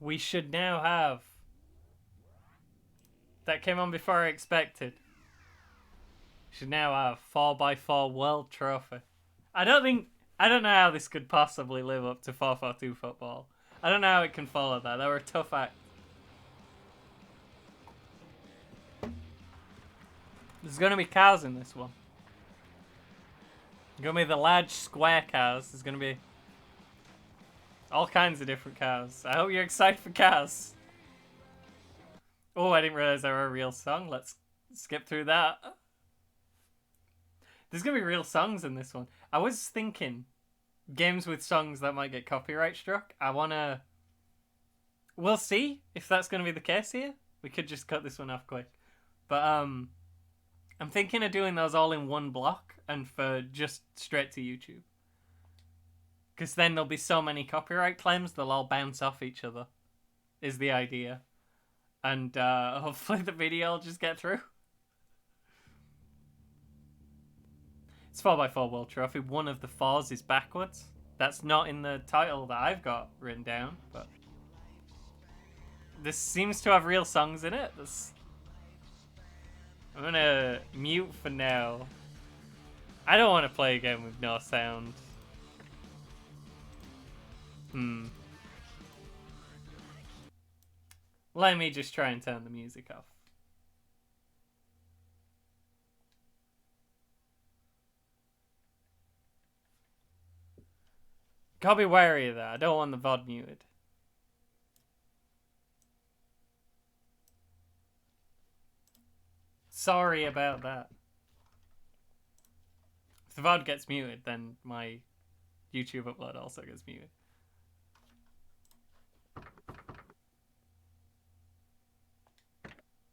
We should now have... That came on before I expected. We should now have 4x4 World Trophy. I don't know how this could possibly live up to 4-4-2 football. I don't know how it can follow that. They were a tough act. There's going to be cars in this one. There's going to be the large square cars. There's going to be all kinds of different cars. I hope you're excited for cars. Oh, I didn't realize they were a real song. Let's skip through that. There's going to be real songs in this one. I was thinking games with songs that might get copyright struck. We'll see if that's going to be the case here. We could just cut this one off quick. But I'm thinking of doing those all in one block and for just straight to YouTube. Because then there'll be so many copyright claims, they'll all bounce off each other, is the idea. And hopefully the video will just get through. It's 4x4 World Trophy. One of the 4s is backwards. That's not in the title that I've got written down, but this seems to have real songs in it. I'm gonna mute for now. I don't want to play a game with no sound. Let me just try and turn the music off. Gotta be wary of that. I don't want the VOD muted. Sorry about that. If the VOD gets muted, then my YouTube upload also gets muted.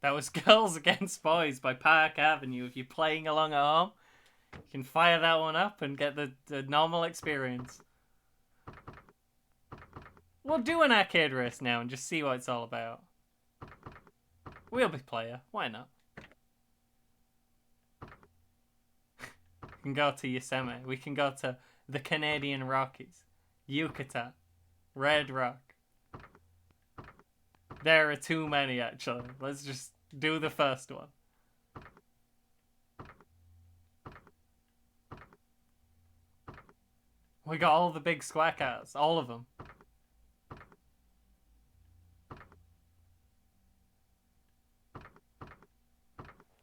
That was Girls Against Boys by Park Avenue. If you're playing along at home, you can fire that one up and get the normal experience. We'll do an arcade race now and just see what it's all about. We'll be player. Why not? We can go to Yosemite. We can go to the Canadian Rockies. Yucatan. Red Rock. There are too many, actually. Let's just do the first one. We got all the big square cars. All of them.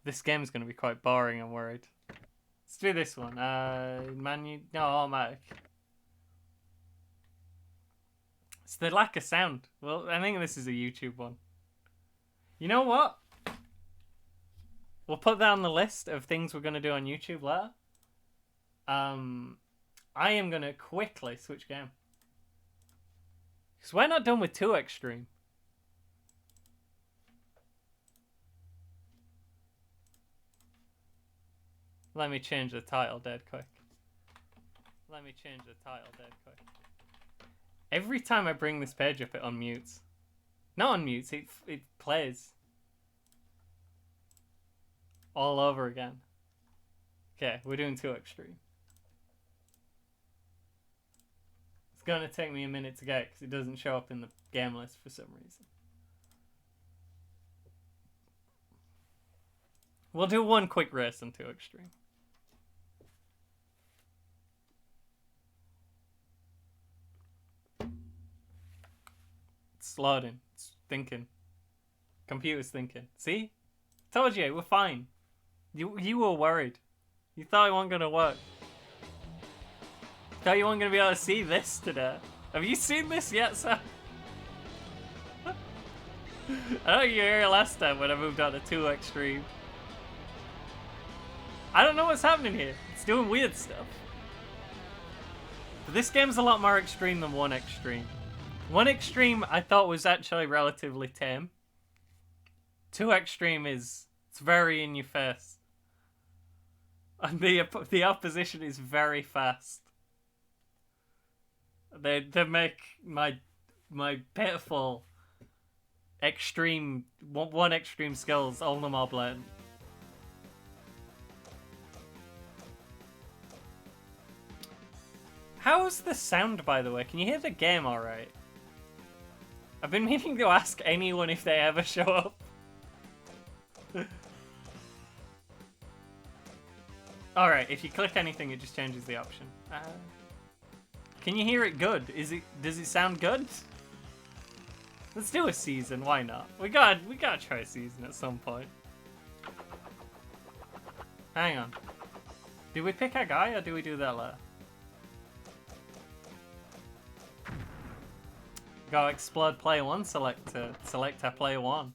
This game's going to be quite boring, I'm worried. Let's do this one. No, automatic. It's the lack of sound. Well, I think this is a YouTube one. You know what? We'll put that on the list of things we're going to do on YouTube later. I am going to quickly switch game. Because we're not done with 2Xtreme. Let me change the title dead quick. Every time I bring this page up, it unmutes. Not unmutes, it plays. All over again. Okay, we're doing 2Xtreme. It's gonna take me a minute to get it because it doesn't show up in the game list for some reason. We'll do one quick race on 2Xtreme. It's loading. It's thinking. Computer's thinking. See? Told you, we're fine. You were worried. You thought it wasn't gonna work. Thought you weren't gonna be able to see this today. Have you seen this yet, Sam? I know you were here last time when I moved on to 2Xtreme. I don't know what's happening here. It's doing weird stuff. But this game's a lot more extreme than 1Xtreme. 1Xtreme I thought was actually relatively tame. 2Xtreme it's very in your face. And the opposition is very fast. They make my pitiful extreme 1Xtreme skills all the more blatant. How's the sound, by the way? Can you hear the game alright? I've been meaning to ask anyone if they ever show up. Alright, if you click anything, it just changes the option. Can you hear it good? Does it sound good? Let's do a season, why not? We gotta try a season at some point. Hang on. Do we pick our guy or do we do that later? Go explode player 1 select our player 1.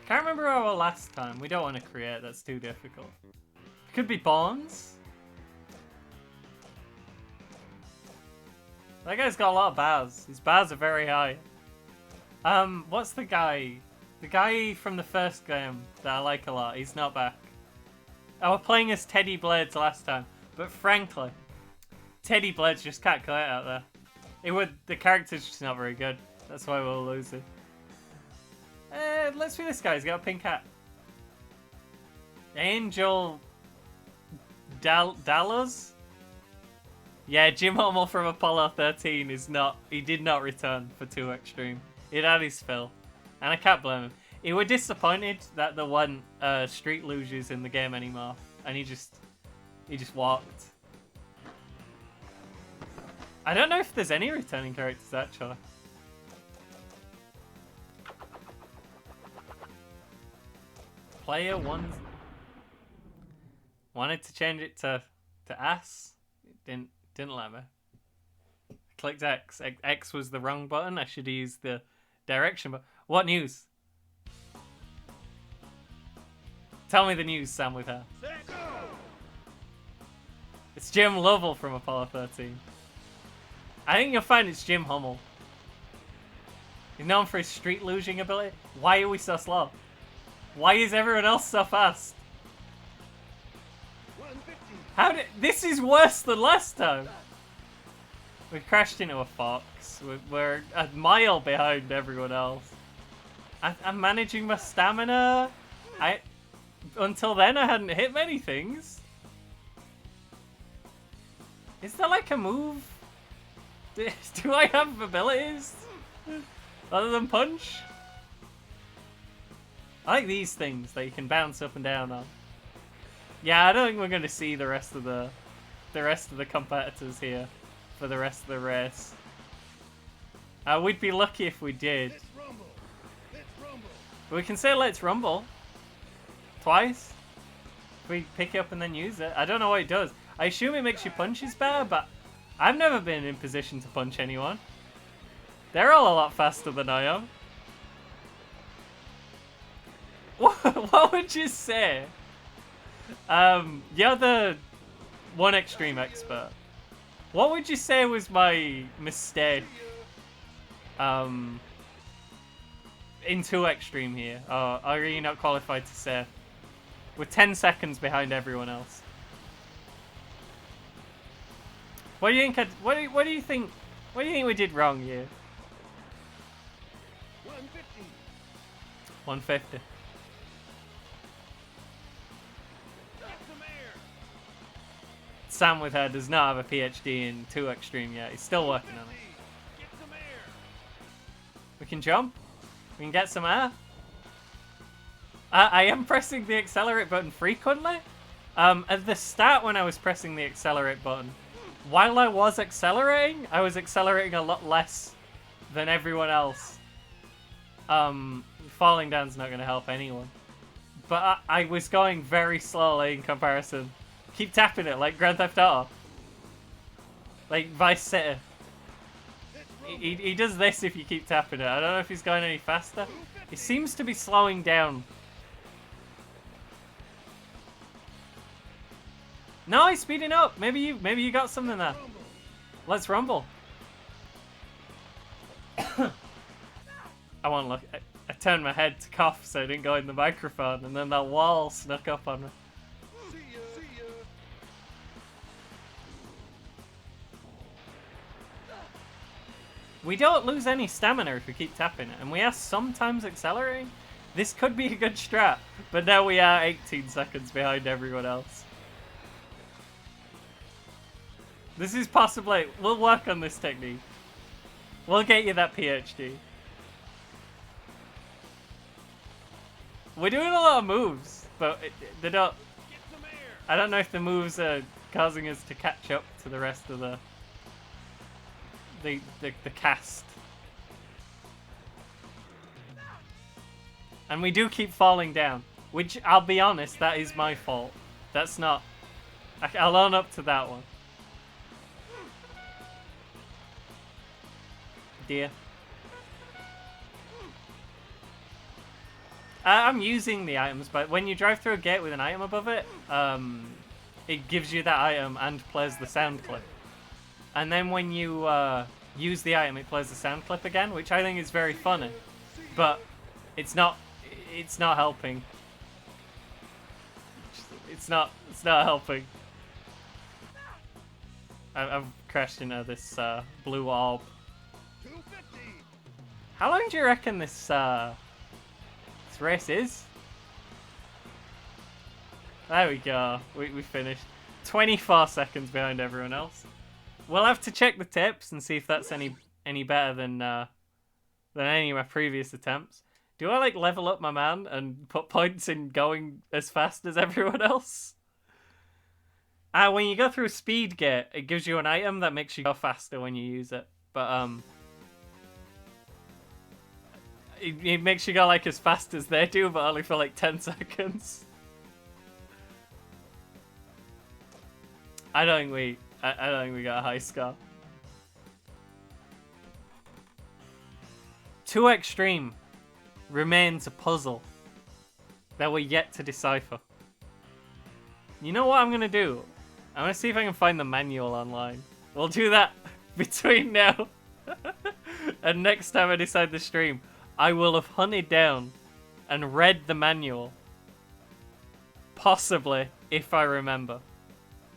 Can't remember our last time. We don't want to create, that's too difficult. Could be Bonds. That guy's got a lot of bars. His bars are very high. What's the guy? The guy from the first game that I like a lot. He's not back. I was playing as Teddy Blades last time, but frankly, Teddy Blades just can't cut it out there. The character's just not very good. That's why we'll lose it. Let's be this guy. He's got a pink hat. Angel Dallas? Yeah, Jim Hummel from Apollo 13 is not. He did not return for 2Xtreme. It had his fill, and I can't blame him. He was disappointed that there weren't street luges in the game anymore, and he just walked. I don't know if there's any returning characters actually. Player 1 wanted to change it to ass. It didn't let me. I clicked X. X was the wrong button. I should have used the direction button. What news? Tell me the news, Sam with her. It's Jim Lovell from Apollo 13. I think you'll find it's Jim Hummel. He's known for his street luging ability. Why are we so slow? Why is everyone else so fast? This is worse than last time. We crashed into a fox. We're a mile behind everyone else. I'm managing my stamina. Until then, I hadn't hit many things. Is there like a move? Do I have abilities other than punch? I like these things that you can bounce up and down on. Yeah, I don't think we're going to see the rest of the competitors here for the rest of the race. We'd be lucky if we did. Let's rumble. But we can say let's rumble twice. If we pick it up and then use it. I don't know what it does. I assume it makes your punches better, but I've never been in position to punch anyone. They're all a lot faster than I am. What would you say? You're the 1Xtreme expert. What would you say was my mistake in 2Xtreme here? Or are you not qualified to say? We're 10 seconds behind everyone else. What do you think? What do you think? What do you think we did wrong here? 150. 150. Sam with her does not have a PhD in 2Xtreme yet. He's still working on it. Get some air. We can jump. We can get some air. I am pressing the accelerate button frequently. At the start when I was pressing the accelerate button, while I was accelerating a lot less than everyone else. Falling down's not going to help anyone. But I was going very slowly in comparison. Keep tapping it like Grand Theft Auto. Like Vice City. He does this if you keep tapping it. I don't know if he's going any faster. He seems to be slowing down. No, he's speeding up. Maybe you got something there. Let's rumble. I won't look. I turned my head to cough so I didn't go in the microphone, and then that wall snuck up on me. See ya. We don't lose any stamina if we keep tapping it, and we are sometimes accelerating. This could be a good strat, but now we are 18 seconds behind everyone else. This is possibly... We'll work on this technique. We'll get you that PhD. We're doing a lot of moves, but they don't... I don't know if the moves are causing us to catch up to the rest of the cast. And we do keep falling down, which, I'll be honest, that is my fault. That's not... I'll own up to that one. Dear. I'm using the items, but when you drive through a gate with an item above it, it gives you that item and plays the sound clip. And then when you use the item, it plays the sound clip again, which I think is very funny. But it's not helping. It's not helping. I've crashed into this blue orb. 250. How long do you reckon this race is? There we go. We finished. 24 seconds behind everyone else. We'll have to check the tips and see if that's any better than any of my previous attempts. Do I like level up my man and put points in going as fast as everyone else? When you go through a speed gate, it gives you an item that makes you go faster when you use it. But it makes you go like as fast as they do, but only for like 10 seconds. I don't think we got a high score. 2Xtreme remains a puzzle that we're yet to decipher. You know what I'm gonna do? I'm gonna see if I can find the manual online. We'll do that between now and next time I decide the stream. I will have hunted down and read the manual. Possibly, if I remember.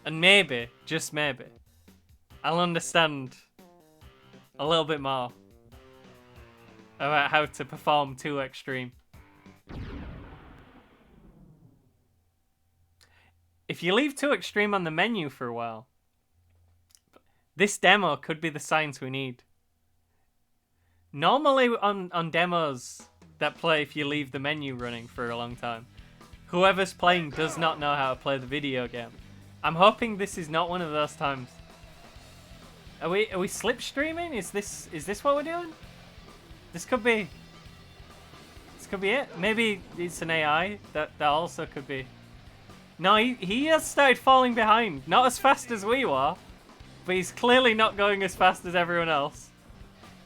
And maybe, just maybe, I'll understand a little bit more about how to perform 2Xtreme. If you leave 2Xtreme on the menu for a while, this demo could be the signs we need. Normally on demos that play if you leave the menu running for a long time, whoever's playing does not know how to play the video game. I'm hoping this is not one of those times. Are we slipstreaming? Is this what we're doing? This could be it. Maybe it's an AI. That also could be. No, he has started falling behind. Not as fast as we were, but he's clearly not going as fast as everyone else.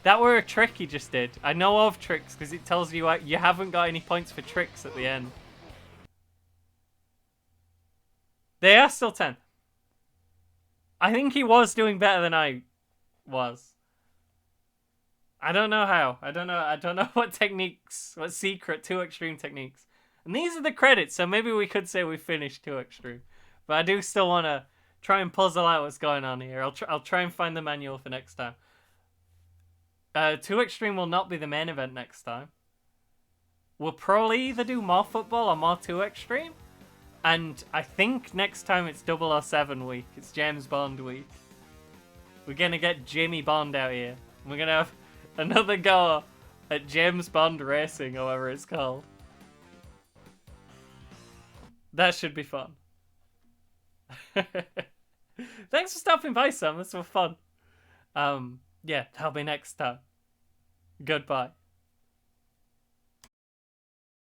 That were a trick he just did. I know of tricks because it tells you you haven't got any points for tricks at the end. They are still 10. I think he was doing better than I was. I don't know how. I don't know what techniques, what secret 2Xtreme techniques. And these are the credits, so maybe we could say we finished 2Xtreme. But I do still want to try and puzzle out what's going on here. I'll try and find the manual for next time. 2Xtreme will not be the main event next time. We'll probably either do more football or more 2Xtreme. And I think next time it's 007 week. It's James Bond week. We're going to get Jimmy Bond out here. We're going to have another go at James Bond Racing, or whatever it's called. That should be fun. Thanks for stopping by, Sam. This was fun. Yeah, that'll be next time. Goodbye.